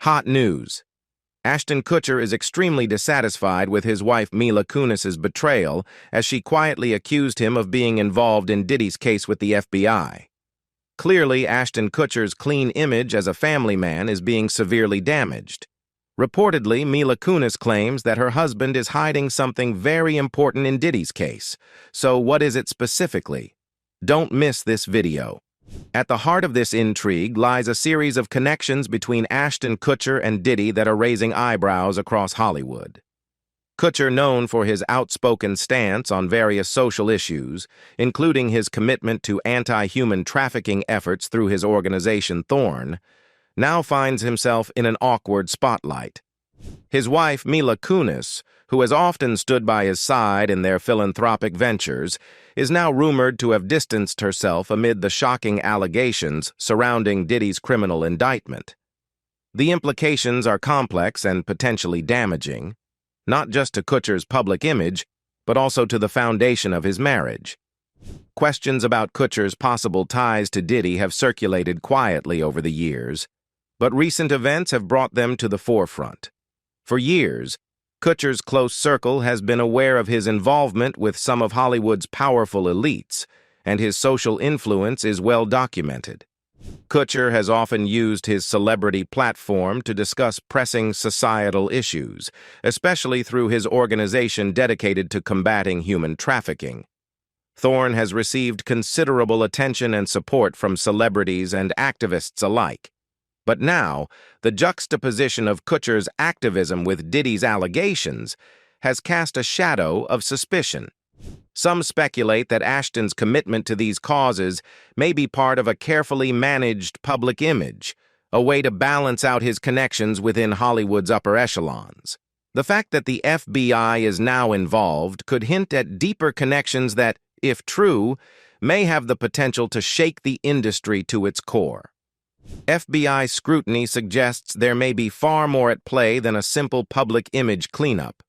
Hot news. Ashton Kutcher is extremely dissatisfied with his wife Mila Kunis's betrayal as she quietly accused him of being involved in Diddy's case with the FBI. Clearly, Ashton Kutcher's clean image as a family man is being severely damaged. Reportedly, Mila Kunis claims that her husband is hiding something very important in Diddy's case. So what is it specifically? Don't miss this video. At the heart of this intrigue lies a series of connections between Ashton Kutcher and Diddy that are raising eyebrows across Hollywood. Kutcher, known for his outspoken stance on various social issues, including his commitment to anti-human trafficking efforts through his organization Thorn, now finds himself in an awkward spotlight. His wife, Mila Kunis, who has often stood by his side in their philanthropic ventures, is now rumored to have distanced herself amid the shocking allegations surrounding Diddy's criminal indictment. The implications are complex and potentially damaging, not just to Kutcher's public image, but also to the foundation of his marriage. Questions about Kutcher's possible ties to Diddy have circulated quietly over the years, but recent events have brought them to the forefront. For years, Kutcher's close circle has been aware of his involvement with some of Hollywood's powerful elites, and his social influence is well documented. Kutcher has often used his celebrity platform to discuss pressing societal issues, especially through his organization dedicated to combating human trafficking. Thorn has received considerable attention and support from celebrities and activists alike. But now, the juxtaposition of Kutcher's activism with Diddy's allegations has cast a shadow of suspicion. Some speculate that Ashton's commitment to these causes may be part of a carefully managed public image, a way to balance out his connections within Hollywood's upper echelons. The fact that the FBI is now involved could hint at deeper connections that, if true, may have the potential to shake the industry to its core. FBI scrutiny suggests there may be far more at play than a simple public image cleanup.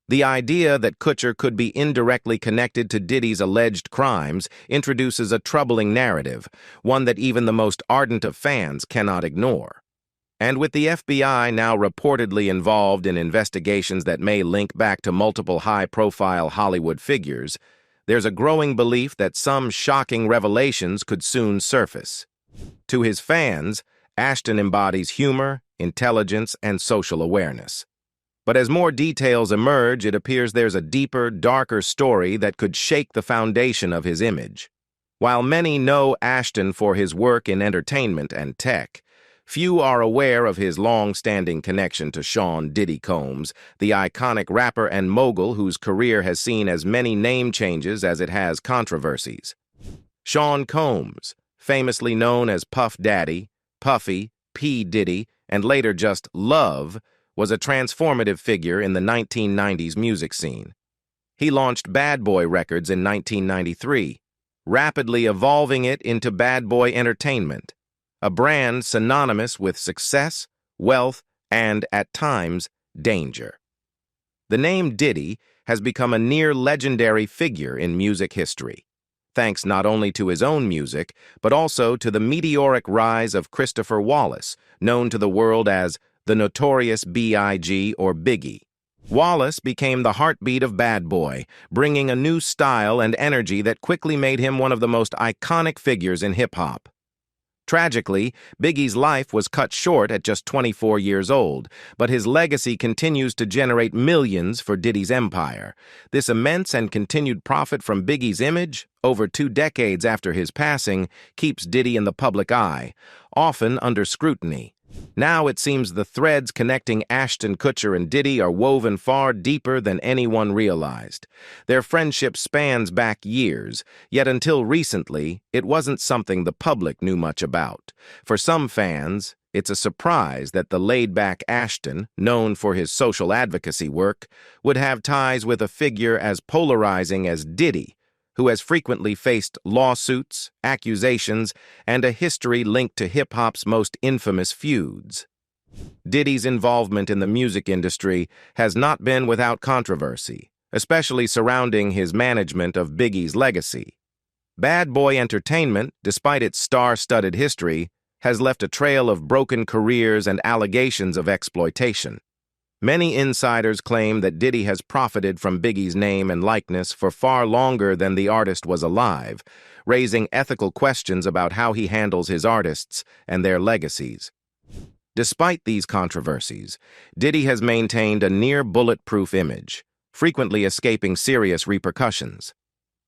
The idea that Kutcher could be indirectly connected to Diddy's alleged crimes introduces a troubling narrative, one that even the most ardent of fans cannot ignore. And with the FBI now reportedly involved in investigations that may link back to multiple high-profile Hollywood figures, there's a growing belief that some shocking revelations could soon surface. To his fans, Ashton embodies humor, intelligence, and social awareness. But as more details emerge, it appears there's a deeper, darker story that could shake the foundation of his image. While many know Ashton for his work in entertainment and tech, few are aware of his long-standing connection to Sean "Diddy" Combs, the iconic rapper and mogul whose career has seen as many name changes as it has controversies. Sean Combs, famously known as Puff Daddy, Puffy, P. Diddy, and later just Love, was a transformative figure in the 1990s music scene. He launched Bad Boy Records in 1993, rapidly evolving it into Bad Boy Entertainment, a brand synonymous with success, wealth, and, at times, danger. The name Diddy has become a near-legendary figure in music history, thanks not only to his own music, but also to the meteoric rise of Christopher Wallace, known to the world as the Notorious B.I.G. or Biggie. Wallace became the heartbeat of Bad Boy, bringing a new style and energy that quickly made him one of the most iconic figures in hip-hop. Tragically, Biggie's life was cut short at just 24 years old, but his legacy continues to generate millions for Diddy's empire. This immense and continued profit from Biggie's image, over 2 decades after his passing, keeps Diddy in the public eye, often under scrutiny. Now it seems the threads connecting Ashton Kutcher and Diddy are woven far deeper than anyone realized. Their friendship spans back years, yet until recently, it wasn't something the public knew much about. For some fans, it's a surprise that the laid-back Ashton, known for his social advocacy work, would have ties with a figure as polarizing as Diddy, who has frequently faced lawsuits, accusations, and a history linked to hip-hop's most infamous feuds. Diddy's involvement in the music industry has not been without controversy, especially surrounding his management of Biggie's legacy. Bad Boy Entertainment, despite its star-studded history, has left a trail of broken careers and allegations of exploitation. Many insiders claim that Diddy has profited from Biggie's name and likeness for far longer than the artist was alive, raising ethical questions about how he handles his artists and their legacies. Despite these controversies, Diddy has maintained a near-bulletproof image, frequently escaping serious repercussions.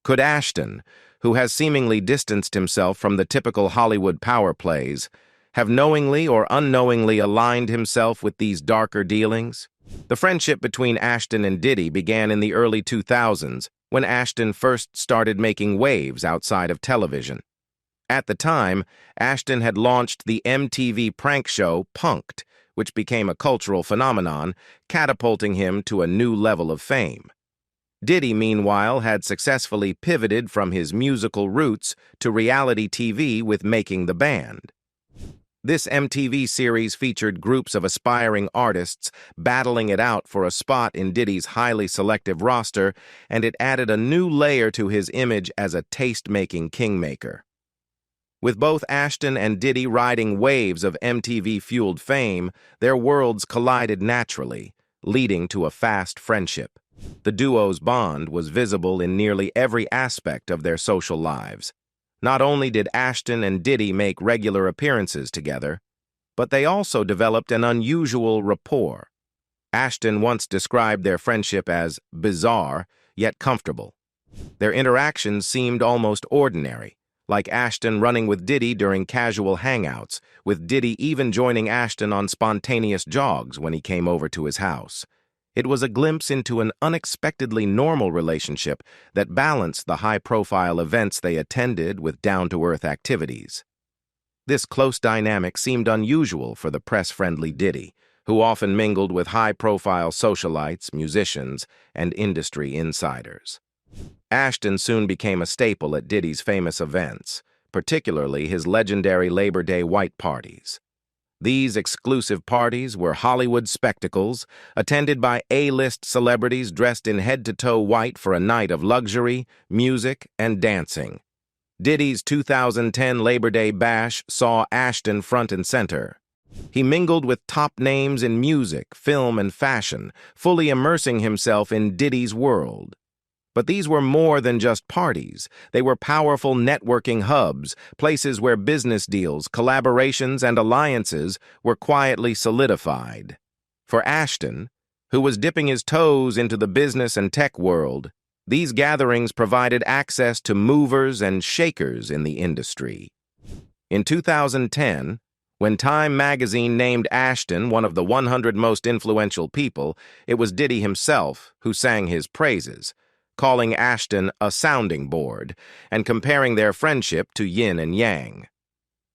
Could Ashton, who has seemingly distanced himself from the typical Hollywood power plays, have knowingly or unknowingly aligned himself with these darker dealings? The friendship between Ashton and Diddy began in the early 2000s when Ashton first started making waves outside of television. At the time, Ashton had launched the MTV prank show Punk'd, which became a cultural phenomenon, catapulting him to a new level of fame. Diddy, meanwhile, had successfully pivoted from his musical roots to reality TV with Making the Band. This MTV series featured groups of aspiring artists battling it out for a spot in Diddy's highly selective roster, and it added a new layer to his image as a taste-making kingmaker. With both Ashton and Diddy riding waves of MTV-fueled fame, their worlds collided naturally, leading to a fast friendship. The duo's bond was visible in nearly every aspect of their social lives. Not only did Ashton and Diddy make regular appearances together, but they also developed an unusual rapport. Ashton once described their friendship as bizarre, yet comfortable. Their interactions seemed almost ordinary, like Ashton running with Diddy during casual hangouts, with Diddy even joining Ashton on spontaneous jogs when he came over to his house. It was a glimpse into an unexpectedly normal relationship that balanced the high-profile events they attended with down-to-earth activities. This close dynamic seemed unusual for the press-friendly Diddy, who often mingled with high-profile socialites, musicians, and industry insiders. Ashton soon became a staple at Diddy's famous events, particularly his legendary Labor Day white parties. These exclusive parties were Hollywood spectacles, attended by A-list celebrities dressed in head-to-toe white for a night of luxury, music, and dancing. Diddy's 2010 Labor Day bash saw Ashton front and center. He mingled with top names in music, film, and fashion, fully immersing himself in Diddy's world. But these were more than just parties. They were powerful networking hubs, places where business deals, collaborations, and alliances were quietly solidified. For Ashton, who was dipping his toes into the business and tech world, these gatherings provided access to movers and shakers in the industry. In 2010, when Time magazine named Ashton one of the 100 most influential people, it was Diddy himself who sang his praises, calling Ashton a sounding board, and comparing their friendship to yin and yang.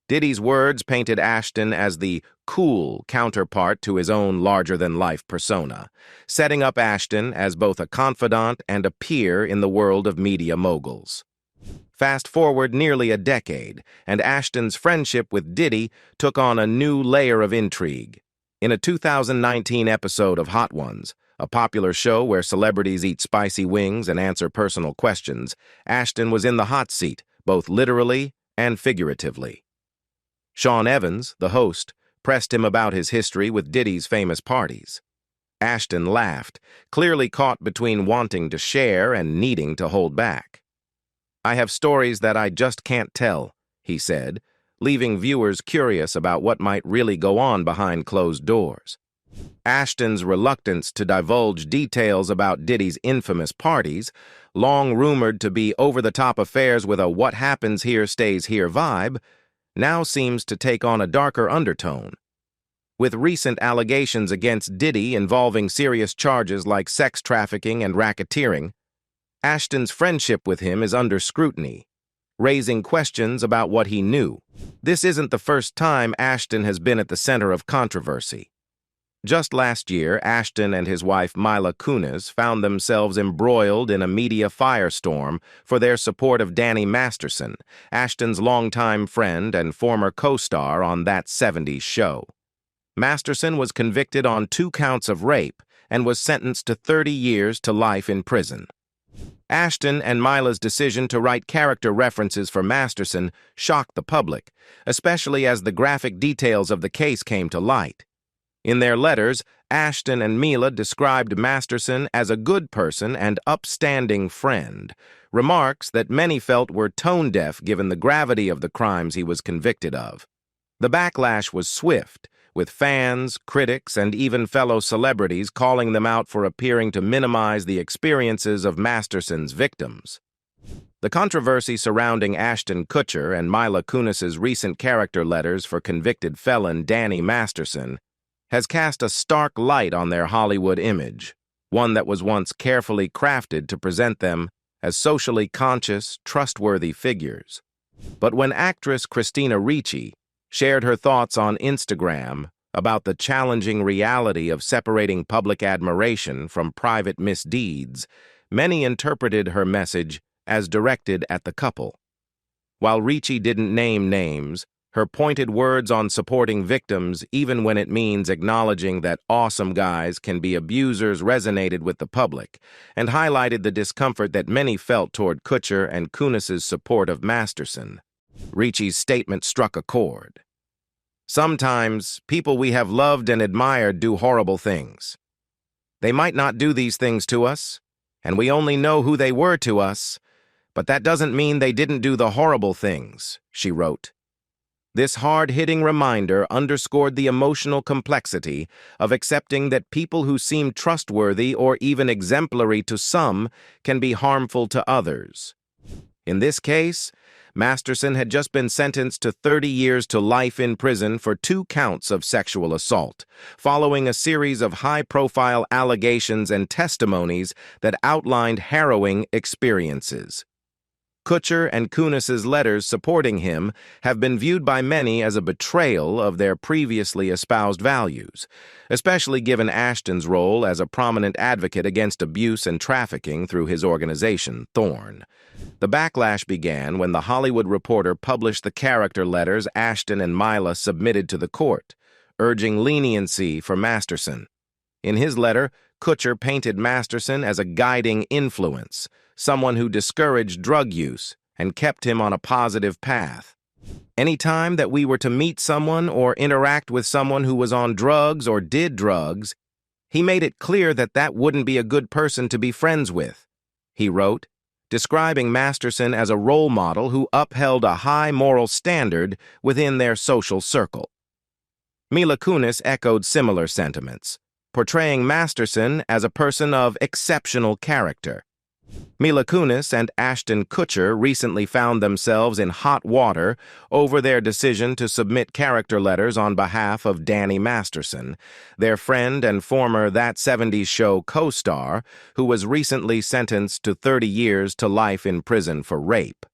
Diddy's words painted Ashton as the cool counterpart to his own larger-than-life persona, setting up Ashton as both a confidant and a peer in the world of media moguls. Fast forward nearly a decade, and Ashton's friendship with Diddy took on a new layer of intrigue. In a 2019 episode of Hot Ones, a popular show where celebrities eat spicy wings and answer personal questions, Ashton was in the hot seat, both literally and figuratively. Sean Evans, the host, pressed him about his history with Diddy's famous parties. Ashton laughed, clearly caught between wanting to share and needing to hold back. "I have stories that I just can't tell," he said, leaving viewers curious about what might really go on behind closed doors. Ashton's reluctance to divulge details about Diddy's infamous parties, long rumored to be over-the-top affairs with a what happens here stays here vibe, now seems to take on a darker undertone. With recent allegations against Diddy involving serious charges like sex trafficking and racketeering, Ashton's friendship with him is under scrutiny, raising questions about what he knew. This isn't the first time Ashton has been at the center of controversy. Just last year, Ashton and his wife Mila Kunis found themselves embroiled in a media firestorm for their support of Danny Masterson, Ashton's longtime friend and former co-star on That 70s Show. Masterson was convicted on 2 counts of rape and was sentenced to 30 years to life in prison. Ashton and Mila's decision to write character references for Masterson shocked the public, especially as the graphic details of the case came to light. In their letters, Ashton and Mila described Masterson as a good person and upstanding friend, remarks that many felt were tone-deaf given the gravity of the crimes he was convicted of. The backlash was swift, with fans, critics, and even fellow celebrities calling them out for appearing to minimize the experiences of Masterson's victims. The controversy surrounding Ashton Kutcher and Mila Kunis's recent character letters for convicted felon Danny Masterson has cast a stark light on their Hollywood image, one that was once carefully crafted to present them as socially conscious, trustworthy figures. But when actress Christina Ricci shared her thoughts on Instagram about the challenging reality of separating public admiration from private misdeeds, many interpreted her message as directed at the couple. While Ricci didn't name names, her pointed words on supporting victims, even when it means acknowledging that awesome guys can be abusers, resonated with the public and highlighted the discomfort that many felt toward Kutcher and Kunis's support of Masterson. Ricci's statement struck a chord. Sometimes, people we have loved and admired do horrible things. They might not do these things to us, and we only know who they were to us, but that doesn't mean they didn't do the horrible things, she wrote. This hard-hitting reminder underscored the emotional complexity of accepting that people who seem trustworthy or even exemplary to some can be harmful to others. In this case, Masterson had just been sentenced to 30 years to life in prison for 2 counts of sexual assault, following a series of high-profile allegations and testimonies that outlined harrowing experiences. Kutcher and Kunis's letters supporting him have been viewed by many as a betrayal of their previously espoused values, especially given Ashton's role as a prominent advocate against abuse and trafficking through his organization, Thorn. The backlash began when the Hollywood Reporter published the character letters Ashton and Mila submitted to the court, urging leniency for Masterson. In his letter, Kutcher painted Masterson as a guiding influence, someone who discouraged drug use and kept him on a positive path. Any time that we were to meet someone or interact with someone who was on drugs or did drugs, he made it clear that that wouldn't be a good person to be friends with, he wrote, describing Masterson as a role model who upheld a high moral standard within their social circle. Mila Kunis echoed similar sentiments, portraying Masterson as a person of exceptional character. Mila Kunis and Ashton Kutcher recently found themselves in hot water over their decision to submit character letters on behalf of Danny Masterson, their friend and former That 70s Show co-star, who was recently sentenced to 30 years to life in prison for rape.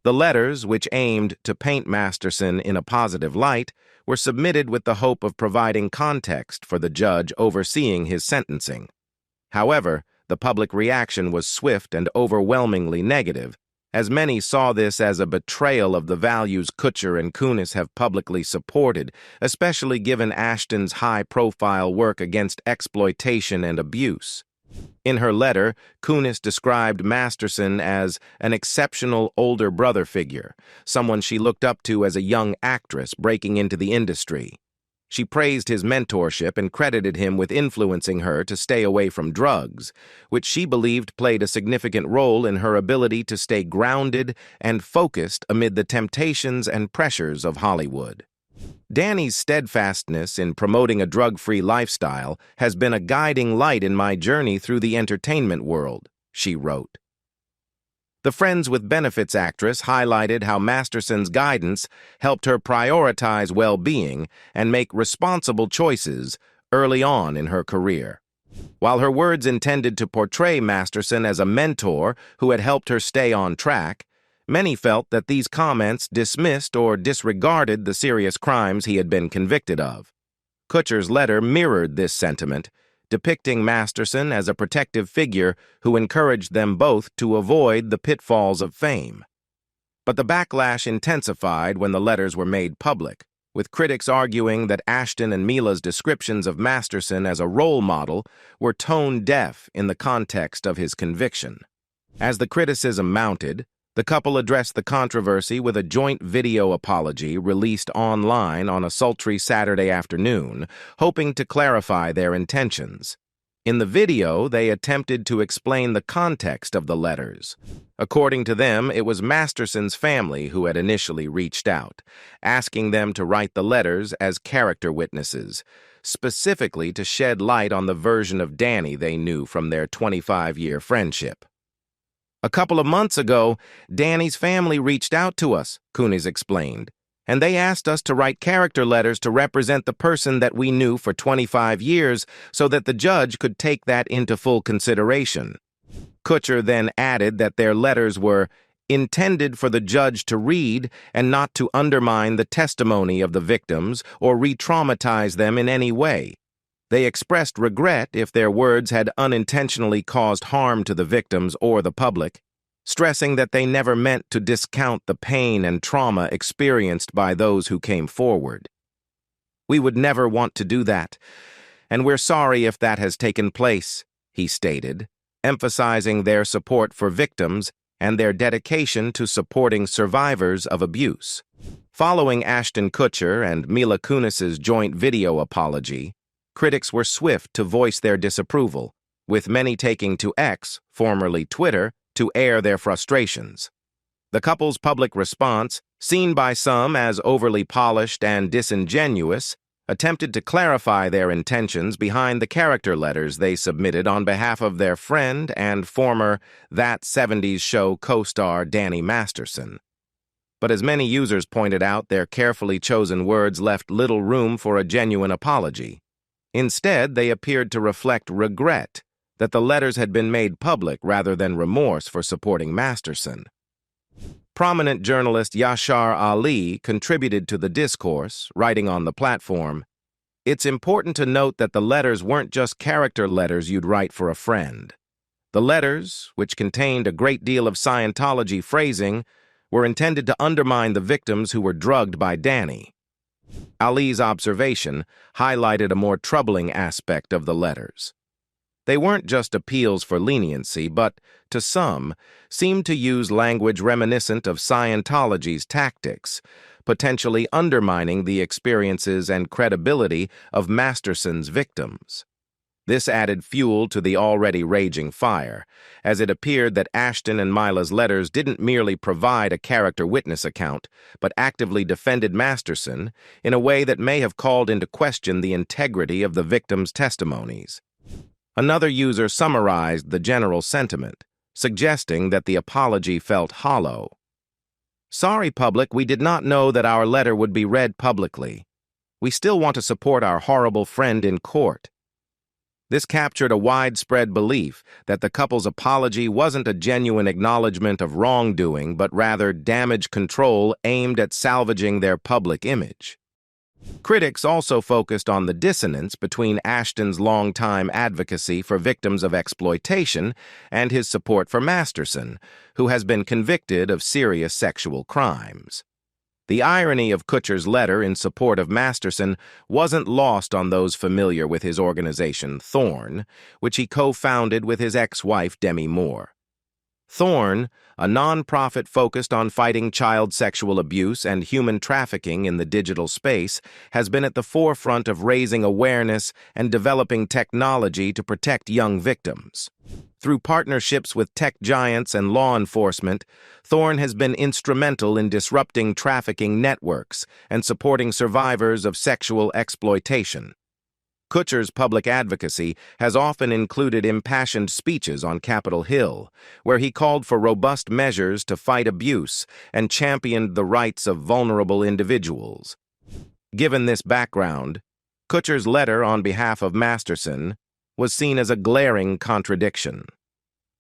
The letters, which aimed to paint Masterson in a positive light, were submitted with the hope of providing context for the judge overseeing his sentencing. However, the public reaction was swift and overwhelmingly negative, as many saw this as a betrayal of the values Kutcher and Kunis have publicly supported, especially given Ashton's high-profile work against exploitation and abuse. In her letter, Kunis described Masterson as an exceptional older brother figure, someone she looked up to as a young actress breaking into the industry. She praised his mentorship and credited him with influencing her to stay away from drugs, which she believed played a significant role in her ability to stay grounded and focused amid the temptations and pressures of Hollywood. Danny's steadfastness in promoting a drug-free lifestyle has been a guiding light in my journey through the entertainment world, she wrote. The Friends with Benefits actress highlighted how Masterson's guidance helped her prioritize well-being and make responsible choices early on in her career. While her words intended to portray Masterson as a mentor who had helped her stay on track, many felt that these comments dismissed or disregarded the serious crimes he had been convicted of. Kutcher's letter mirrored this sentiment, depicting Masterson as a protective figure who encouraged them both to avoid the pitfalls of fame. But the backlash intensified when the letters were made public, with critics arguing that Ashton and Mila's descriptions of Masterson as a role model were tone-deaf in the context of his conviction. As the criticism mounted, the couple addressed the controversy with a joint video apology released online on a sultry Saturday afternoon, hoping to clarify their intentions. In the video, they attempted to explain the context of the letters. According to them, it was Masterson's family who had initially reached out, asking them to write the letters as character witnesses, specifically to shed light on the version of Danny they knew from their 25-year friendship. "A couple of months ago, Danny's family reached out to us," Kunis explained, "and they asked us to write character letters to represent the person that we knew for 25 years so that the judge could take that into full consideration." Kutcher then added that their letters were intended for the judge to read and not to undermine the testimony of the victims or re-traumatize them in any way. They expressed regret if their words had unintentionally caused harm to the victims or the public, stressing that they never meant to discount the pain and trauma experienced by those who came forward. "We would never want to do that, and we're sorry if that has taken place," he stated, emphasizing their support for victims and their dedication to supporting survivors of abuse. Following Ashton Kutcher and Mila Kunis's joint video apology, critics were swift to voice their disapproval, with many taking to X, formerly Twitter, to air their frustrations. The couple's public response, seen by some as overly polished and disingenuous, attempted to clarify their intentions behind the character letters they submitted on behalf of their friend and former That 70s Show co-star Danny Masterson. But as many users pointed out, their carefully chosen words left little room for a genuine apology. Instead, they appeared to reflect regret that the letters had been made public rather than remorse for supporting Masterson. Prominent journalist Yashar Ali contributed to the discourse, writing on the platform, "It's important to note that the letters weren't just character letters you'd write for a friend. The letters, which contained a great deal of Scientology phrasing, were intended to undermine the victims who were drugged by Danny." Ali's observation highlighted a more troubling aspect of the letters. They weren't just appeals for leniency, but, to some, seemed to use language reminiscent of Scientology's tactics, potentially undermining the experiences and credibility of Masterson's victims. This added fuel to the already raging fire, as it appeared that Ashton and Mila's letters didn't merely provide a character witness account, but actively defended Masterson in a way that may have called into question the integrity of the victims' testimonies. Another user summarized the general sentiment, suggesting that the apology felt hollow. "Sorry, public, we did not know that our letter would be read publicly. We still want to support our horrible friend in court." This captured a widespread belief that the couple's apology wasn't a genuine acknowledgement of wrongdoing, but rather damage control aimed at salvaging their public image. Critics also focused on the dissonance between Ashton's longtime advocacy for victims of exploitation and his support for Masterson, who has been convicted of serious sexual crimes. The irony of Kutcher's letter in support of Masterson wasn't lost on those familiar with his organization, Thorn, which he co-founded with his ex-wife, Demi Moore. Thorn, a non-profit focused on fighting child sexual abuse and human trafficking in the digital space, has been at the forefront of raising awareness and developing technology to protect young victims. Through partnerships with tech giants and law enforcement, Thorn has been instrumental in disrupting trafficking networks and supporting survivors of sexual exploitation. Kutcher's public advocacy has often included impassioned speeches on Capitol Hill, where he called for robust measures to fight abuse and championed the rights of vulnerable individuals. Given this background, Kutcher's letter on behalf of Masterson was seen as a glaring contradiction.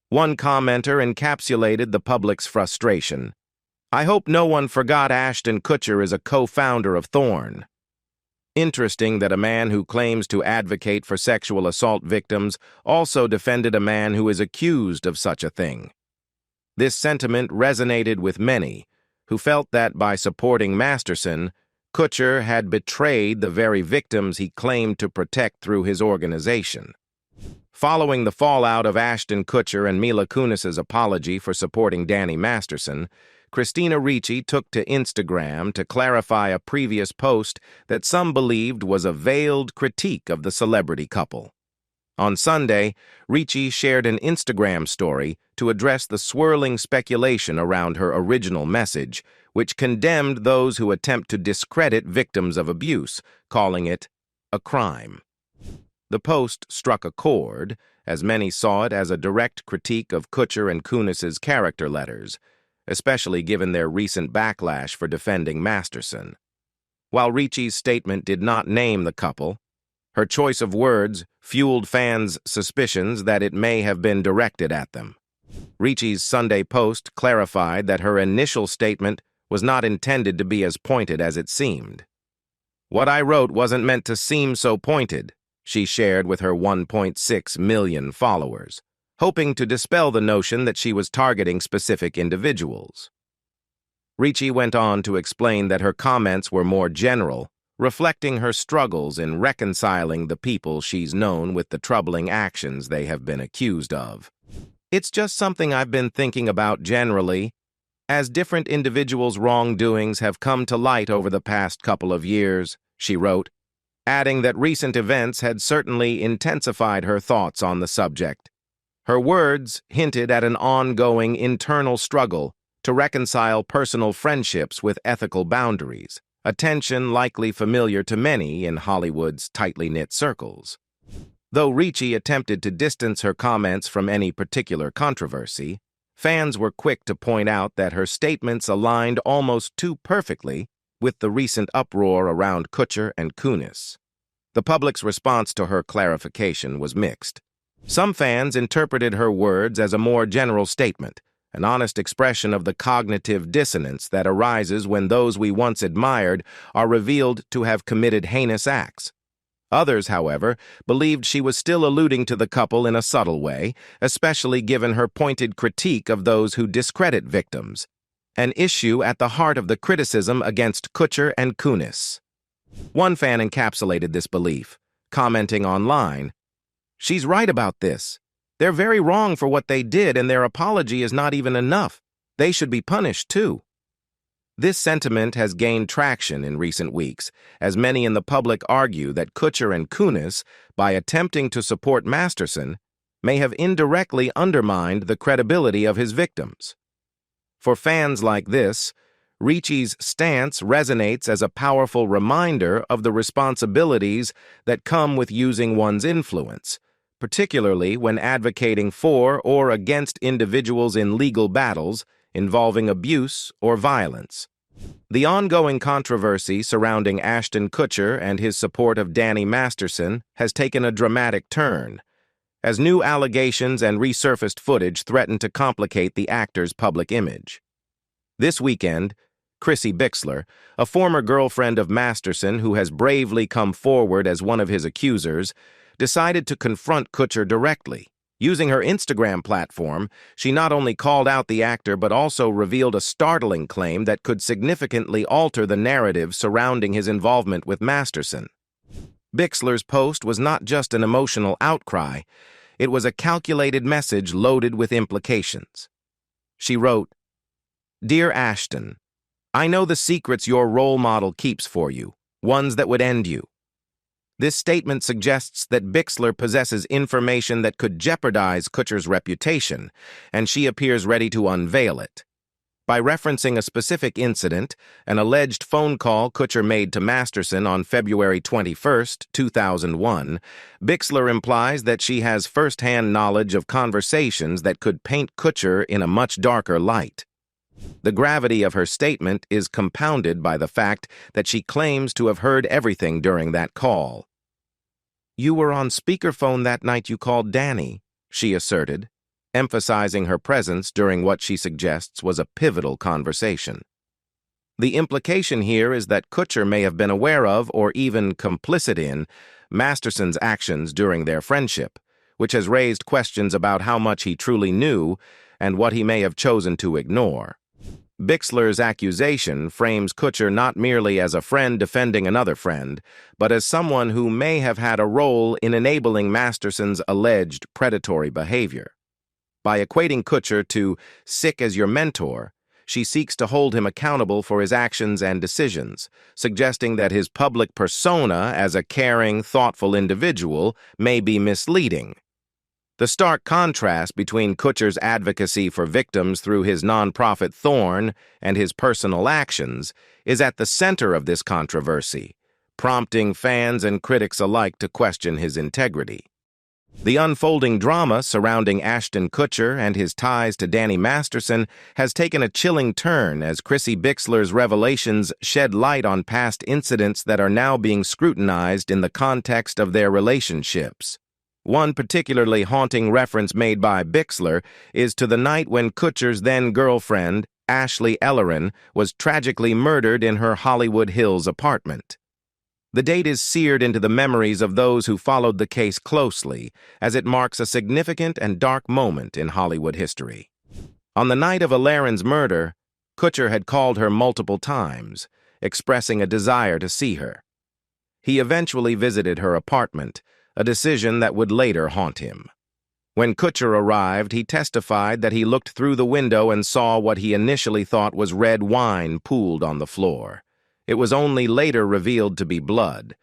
One commenter encapsulated the public's frustration. "I hope no one forgot Ashton Kutcher is a co-founder of Thorn." Interesting that a man who claims to advocate for sexual assault victims also defended a man who is accused of such a thing. This sentiment resonated with many, who felt that by supporting Masterson, Kutcher had betrayed the very victims he claimed to protect through his organization. Following the fallout of Ashton Kutcher and Mila Kunis's apology for supporting Danny Masterson, Christina Ricci took to Instagram to clarify a previous post that some believed was a veiled critique of the celebrity couple. On Sunday, Ricci shared an Instagram story to address the swirling speculation around her original message, which condemned those who attempt to discredit victims of abuse, calling it a crime. The post struck a chord, as many saw it as a direct critique of Kutcher and Kunis's character letters, especially given their recent backlash for defending Masterson. While Ricci's statement did not name the couple, her choice of words fueled fans' suspicions that it may have been directed at them. Ricci's Sunday post clarified that her initial statement was not intended to be as pointed as it seemed. "What I wrote wasn't meant to seem so pointed," she shared with her 1.6 million followers, hoping to dispel the notion that she was targeting specific individuals. Ricci went on to explain that her comments were more general, reflecting her struggles in reconciling the people she's known with the troubling actions they have been accused of. "It's just something I've been thinking about generally, as different individuals' wrongdoings have come to light over the past couple of years," she wrote, adding that recent events had certainly intensified her thoughts on the subject. Her words hinted at an ongoing internal struggle to reconcile personal friendships with ethical boundaries, a tension likely familiar to many in Hollywood's tightly knit circles. Though Ricci attempted to distance her comments from any particular controversy, fans were quick to point out that her statements aligned almost too perfectly with the recent uproar around Kutcher and Kunis. The public's response to her clarification was mixed. Some fans interpreted her words as a more general statement, an honest expression of the cognitive dissonance that arises when those we once admired are revealed to have committed heinous acts. Others, however, believed she was still alluding to the couple in a subtle way, especially given her pointed critique of those who discredit victims, an issue at the heart of the criticism against Kutcher and Kunis. One fan encapsulated this belief, commenting online, "She's right about this. They're very wrong for what they did, and their apology is not even enough. They should be punished, too." This sentiment has gained traction in recent weeks, as many in the public argue that Kutcher and Kunis, by attempting to support Masterson, may have indirectly undermined the credibility of his victims. For fans like this, Ricci's stance resonates as a powerful reminder of the responsibilities that come with using one's influence, particularly when advocating for or against individuals in legal battles involving abuse or violence. The ongoing controversy surrounding Ashton Kutcher and his support of Danny Masterson has taken a dramatic turn, as new allegations and resurfaced footage threaten to complicate the actor's public image. This weekend, Chrissy Bixler, a former girlfriend of Masterson who has bravely come forward as one of his accusers, decided to confront Kutcher directly. Using her Instagram platform, she not only called out the actor but also revealed a startling claim that could significantly alter the narrative surrounding his involvement with Masterson. Bixler's post was not just an emotional outcry, it was a calculated message loaded with implications. She wrote, "Dear Ashton, I know the secrets your role model keeps for you, ones that would end you. This statement suggests that Bixler possesses information that could jeopardize Kutcher's reputation, and she appears ready to unveil it. By referencing a specific incident, an alleged phone call Kutcher made to Masterson on February 21, 2001, Bixler implies that she has first-hand knowledge of conversations that could paint Kutcher in a much darker light. The gravity of her statement is compounded by the fact that she claims to have heard everything during that call. "You were on speakerphone that night you called Danny," she asserted, emphasizing her presence during what she suggests was a pivotal conversation. The implication here is that Kutcher may have been aware of, or even complicit in, Masterson's actions during their friendship, which has raised questions about how much he truly knew and what he may have chosen to ignore. Bixler's accusation frames Kutcher not merely as a friend defending another friend, but as someone who may have had a role in enabling Masterson's alleged predatory behavior. By equating Kutcher to sick as your mentor, she seeks to hold him accountable for his actions and decisions, suggesting that his public persona as a caring, thoughtful individual may be misleading. The stark contrast between Kutcher's advocacy for victims through his nonprofit Thorn and his personal actions is at the center of this controversy, prompting fans and critics alike to question his integrity. The unfolding drama surrounding Ashton Kutcher and his ties to Danny Masterson has taken a chilling turn as Chrissy Bixler's revelations shed light on past incidents that are now being scrutinized in the context of their relationships. One particularly haunting reference made by Bixler is to the night when Kutcher's then-girlfriend, Ashley Ellerin, was tragically murdered in her Hollywood Hills apartment. The date is seared into the memories of those who followed the case closely, as it marks a significant and dark moment in Hollywood history. On the night of Ellerin's murder, Kutcher had called her multiple times, expressing a desire to see her. He eventually visited her apartment, a decision that would later haunt him. When Kutcher arrived, he testified that he looked through the window and saw what he initially thought was red wine pooled on the floor. It was only later revealed to be blood.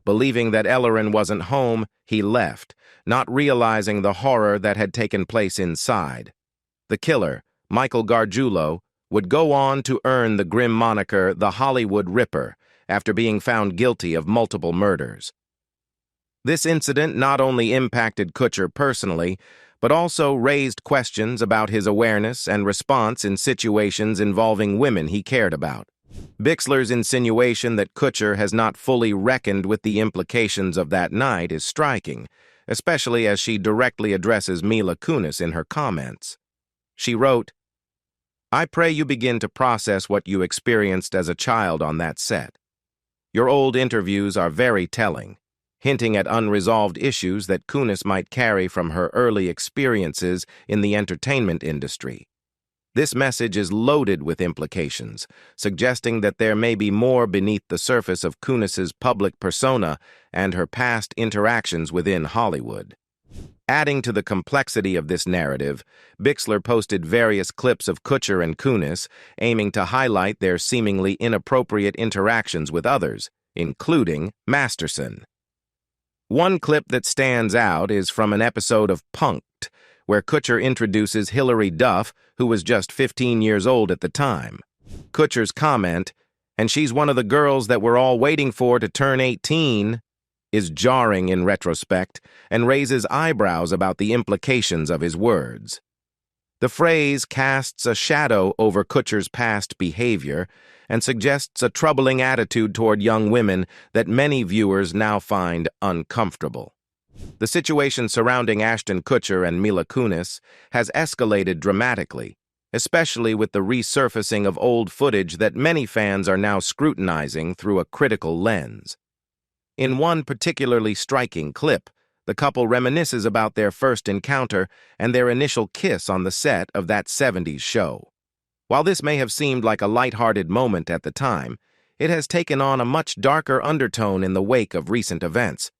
Believing that Ellerin wasn't home, he left, not realizing the horror that had taken place inside. The killer, Michael Gargiulo, would go on to earn the grim moniker the Hollywood Ripper after being found guilty of multiple murders. This incident not only impacted Kutcher personally, but also raised questions about his awareness and response in situations involving women he cared about. Bixler's insinuation that Kutcher has not fully reckoned with the implications of that night is striking, especially as she directly addresses Mila Kunis in her comments. She wrote, "I pray you begin to process what you experienced as a child on that set. Your old interviews are very telling, hinting at unresolved issues that Kunis might carry from her early experiences in the entertainment industry. This message is loaded with implications, suggesting that there may be more beneath the surface of Kunis's public persona and her past interactions within Hollywood." Adding to the complexity of this narrative, Bixler posted various clips of Kutcher and Kunis, aiming to highlight their seemingly inappropriate interactions with others, including Masterson. One clip that stands out is from an episode of Punk'd, where Kutcher introduces Hilary Duff, who was just 15 years old at the time. Kutcher's comment, "And she's one of the girls that we're all waiting for to turn 18, is jarring in retrospect and raises eyebrows about the implications of his words. The phrase casts a shadow over Kutcher's past behavior and suggests a troubling attitude toward young women that many viewers now find uncomfortable. The situation surrounding Ashton Kutcher and Mila Kunis has escalated dramatically, especially with the resurfacing of old footage that many fans are now scrutinizing through a critical lens. In one particularly striking clip, the couple reminisces about their first encounter and their initial kiss on the set of that 70s show. While this may have seemed like a lighthearted moment at the time, it has taken on a much darker undertone in the wake of recent events,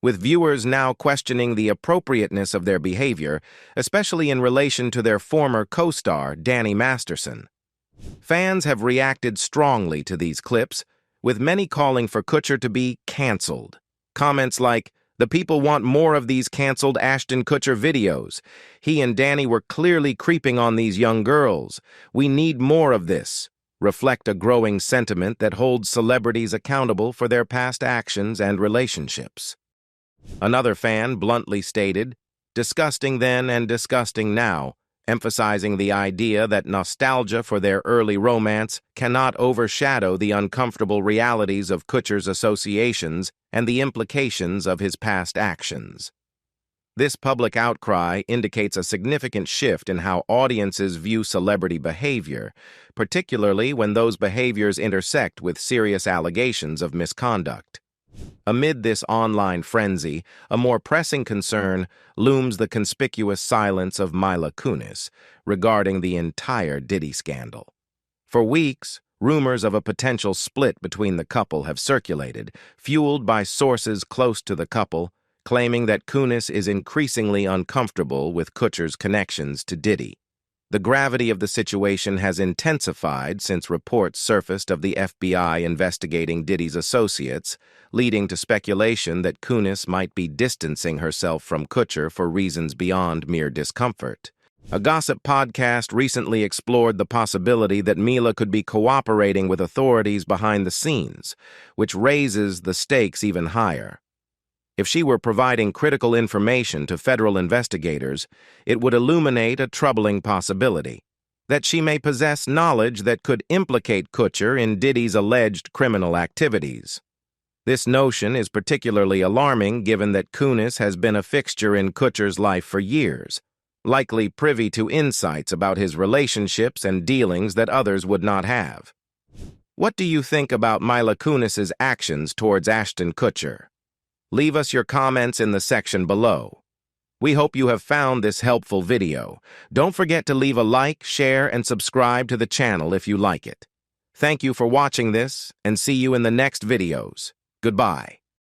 with viewers now questioning the appropriateness of their behavior, especially in relation to their former co-star, Danny Masterson. Fans have reacted strongly to these clips, with many calling for Kutcher to be canceled. Comments like, "The people want more of these canceled Ashton Kutcher videos. He and Danny were clearly creeping on these young girls. We need more of this," reflect a growing sentiment that holds celebrities accountable for their past actions and relationships. Another fan bluntly stated, "Disgusting then and disgusting now," emphasizing the idea that nostalgia for their early romance cannot overshadow the uncomfortable realities of Kutcher's associations and the implications of his past actions. This public outcry indicates a significant shift in how audiences view celebrity behavior, particularly when those behaviors intersect with serious allegations of misconduct. Amid this online frenzy, a more pressing concern looms the conspicuous silence of Mila Kunis regarding the entire Diddy scandal. For weeks, rumors of a potential split between the couple have circulated, fueled by sources close to the couple, claiming that Kunis is increasingly uncomfortable with Kutcher's connections to Diddy. The gravity of the situation has intensified since reports surfaced of the FBI investigating Diddy's associates, leading to speculation that Kunis might be distancing herself from Kutcher for reasons beyond mere discomfort. A gossip podcast recently explored the possibility that Mila could be cooperating with authorities behind the scenes, which raises the stakes even higher. If she were providing critical information to federal investigators, it would illuminate a troubling possibility, that she may possess knowledge that could implicate Kutcher in Diddy's alleged criminal activities. This notion is particularly alarming given that Kunis has been a fixture in Kutcher's life for years, likely privy to insights about his relationships and dealings that others would not have. What do you think about Mila Kunis's actions towards Ashton Kutcher? Leave us your comments in the section below. We hope you have found this helpful video. Don't forget to leave a like, share, and subscribe to the channel if you like it. Thank you for watching this, and see you in the next videos. Goodbye.